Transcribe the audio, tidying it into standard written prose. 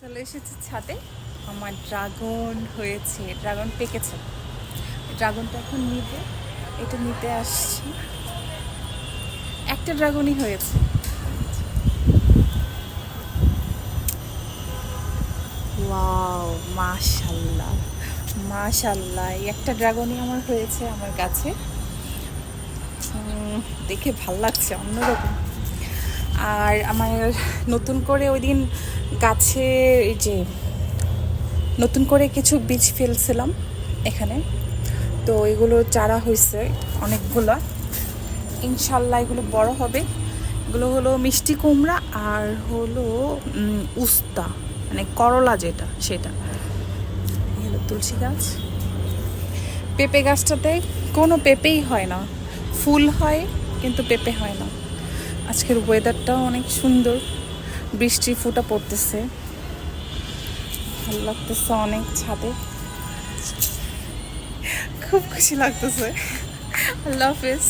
চলে এসেছি ছাদে। আমার ড্রাগন হয়েছে, ড্রাগন পেকেছে। ড্রাগনটা এখন নিব, এটা নিতে আসছি। একটা ড্রাগনই হয়েছে। ওয়াও, মাশাল্লাহ মাশাল্লাহ, এই একটা ড্রাগনই আমার হয়েছে আমার গাছে। দেখে ভাল লাগছে, অন্যরকম। আর আমার নতুন করে ওই দিন গাছে এই যে নতুন করে কিছু বীজ ফেলছিলাম এখানে, তো এগুলো চারা হয়েছে অনেকগুলো। ইনশাল্লাহ এগুলো বড় হবে। এগুলো হলো মিষ্টি কুমড়া আর হলো উস্তা, মানে করলা যেটা সেটা। এই হলো তুলসী গাছ। পেঁপে গাছটাতে কোনো পেঁপেই হয় না, ফুল হয় কিন্তু পেঁপে হয় না। আজকের ওয়েদারটাও অনেক সুন্দর, বৃষ্টি ফোঁটা পড়তেছে, ভালো লাগতেছে অনেক। ছাদে খুব খুশি লাগতেছে। আল্লাহ হাফেজ।